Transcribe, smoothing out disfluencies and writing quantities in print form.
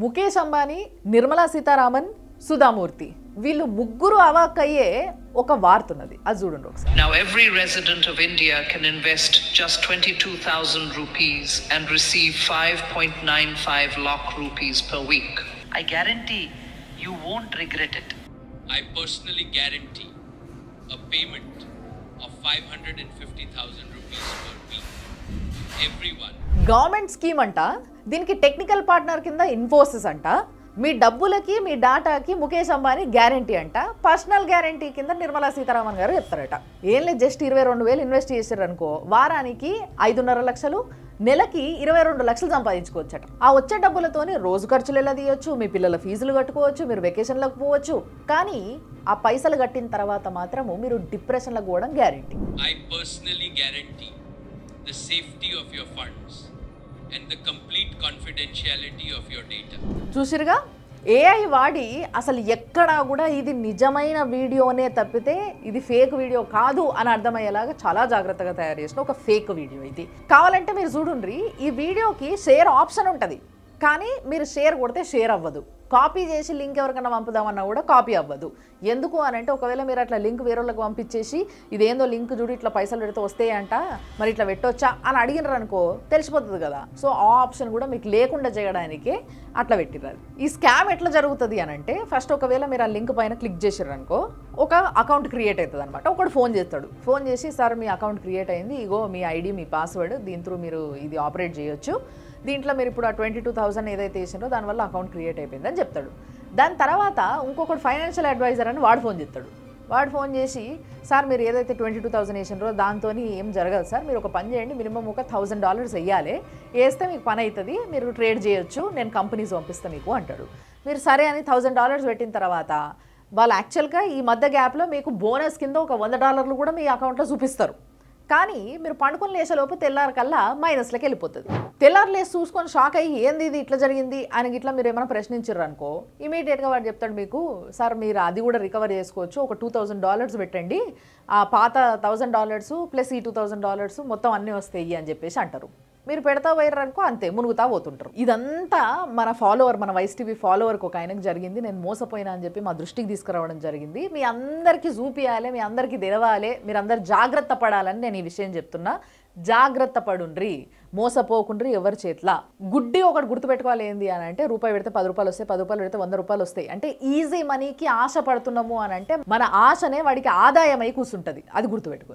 ముఖేష్ అంబానీ, నిర్మలా సీతారామన్, సుధామూర్తి వీళ్ళు ముగ్గురు అవాక్కయ్యే ఒక వార్తున్నది. అది చూడండి ఒకసారి. Now every resident of India can invest just 22,000 rupees and receive 5.95 lakh rupees per week. I guarantee you won't regret it. I personally guarantee a payment of 550,000 rupees per week. Everyone. Government scheme అంట, దీనికి technical partner కింద ఇన్ఫోసిస్ అంట, మీ డబ్బులకి మీ డాటాకి Mukesh Ambani guarantee అంట, personal guarantee కింద నిర్మలా సీతారామన్ గారు చెప్తారట. ఏం లేదు, జస్ట్ 22,000 ఇన్వెస్ట్ చేశారు అనుకో, వారానికి 5.5 లక్షలు, నెలకి 22 లక్షలు సంపాదించుకోవచ్చట. ఆ వచ్చే డబ్బులతోని రోజు ఖర్చులు ఎలా తీయొచ్చు, మీ పిల్లల ఫీజులు కట్టుకోవచ్చు, మీరు వెకేషన్లకు పోవచ్చు. కానీ ఆ పైసలు కట్టిన తర్వాత మాత్రము మీరు డిప్రెషన్లకు పోవడం guarantee. I personally guarantee the safety of your funds and the complete confidentiality of your data. చూసిరుగా, ఏఐ వాడి అసలు ఎక్కడా కూడా ఇది నిజమైన వీడియోనే తప్పితే ఇది ఫేక్ వీడియో కాదు అని అర్థమయ్యేలాగా చాలా జాగ్రత్తగా తయారు చేసిన ఒక ఫేక్ వీడియో ఇది. కావాలంటే మీరు చూడండి, ఈ వీడియోకి షేర్ ఆప్షన్ ఉంటుంది, కానీ మీరు షేర్ కొడితే షేర్ అవ్వదు. కాపీ చేసి లింక్ ఎవరికైనా పంపుదామన్నా కూడా కాపీ అవ్వదు. ఎందుకు అని అంటే, ఒకవేళ మీరు అట్లా లింక్ వేరే వాళ్ళకి పంపించేసి ఇదేందో లింక్ చూడు ఇట్లా పైసలు పెడితే వస్తాయంట, మరి ఇట్లా పెట్టొచ్చా అని అడిగినారు అనుకో, తెలిసిపోతుంది కదా. సో ఆ ఆప్షన్ కూడా మీకు లేకుండా చేయడానికే అట్లా పెట్టిర్రు. ఈ స్కామ్ ఎట్లా జరుగుతుంది అని అంటే, ఫస్ట్ ఒకవేళ మీరు ఆ లింక్ పైన క్లిక్ చేసారు అనుకో, ఒక అకౌంట్ క్రియేట్ అవుతుంది అనమాట. ఒకడు ఫోన్ చేస్తాడు, ఫోన్ చేసి సార్ మీ అకౌంట్ క్రియేట్ అయింది, ఇగో మీ ఐడి మీ పాస్వర్డ్, దీని త్రూ మీరు ఇది ఆపరేట్ చేయొచ్చు, దీంట్లో మీరు ఇప్పుడు ఆ 22,000 ఏదైతే వేసినో దానివల్ల అకౌంట్ క్రియేట్ అయిపోయింది అని చెప్తాడు. దాని తర్వాత ఇంకొకటి ఫైనాన్షియల్ అడ్వైజర్ అని వాడు ఫోన్ చేస్తాడు. వాడు ఫోన్ చేసి సార్ మీరు ఏదైతే 22,000 వేసినారో దాంతో ఏం జరగదు సార్, మీరు ఒక పని చేయండి, మినిమం ఒక $1,000 వేయాలి, వేస్తే మీకు పని అవుతుంది, మీరు ట్రేడ్ చేయొచ్చు, నేను కంపెనీస్ పంపిస్తాను మీకు అంటాడు. మీరు సరే అని $1,000 పెట్టిన తర్వాత వాళ్ళు యాక్చువల్గా ఈ మధ్య గ్యాప్లో మీకు బోనస్ కింద ఒక $100 కూడా మీ అకౌంట్లో చూపిస్తారు. కానీ మీరు పండుకొని లేచేలోపు తెల్లారి కల్లా మైనస్లోకి వెళ్ళిపోతుంది. తెల్లారు లేసి చూసుకొని షాక్ అయ్యి ఏంది ఇది ఇట్లా జరిగింది అని ఇట్లా మీరు ఏమైనా ప్రశ్నించారు అనుకో, ఇమీడియట్గా వాడు చెప్తాడు మీకు, సార్ మీరు అది కూడా రికవర్ చేసుకోవచ్చు, ఒక $2,000 పెట్టండి, ఆ పాత $1,000 ప్లస్ ఈ $2,000 మొత్తం అన్నీ వస్తాయి అని చెప్పేసి అంటారు. మీరు పెడతా పోయారు అనుకో, అంతే మునుగుతా పోతుంటారు. ఇదంతా మన ఫాలోవర్, మన వైస్ టీవీ ఫాలోవర్కి ఒక ఆయనకు జరిగింది. నేను మోసపోయినా అని చెప్పి మా దృష్టికి తీసుకురావడం జరిగింది. మీ అందరికీ చూపియాలి, మీ అందరికీ తెలవాలి, మీరు అందరు జాగ్రత్త పడాలని నేను ఈ విషయం చెప్తున్నా. జాగ్రత్త పడుండ్రి, మోసపోకుండ్రి ఎవరి చేతిలా. గుడ్డి ఒకటి గుర్తుపెట్టుకోవాలి ఏంది అని అంటే, రూపాయి పెడితే 10 రూపాయలు వస్తాయి, 10 రూపాయలు పెడితే 100 రూపాయలు వస్తాయి అంటే ఈజీ మనీకి ఆశ పడుతున్నాము అని అంటే మన ఆశనే వాడికి ఆదాయమై కూర్చుంటుంది. అది గుర్తుపెట్టుకో.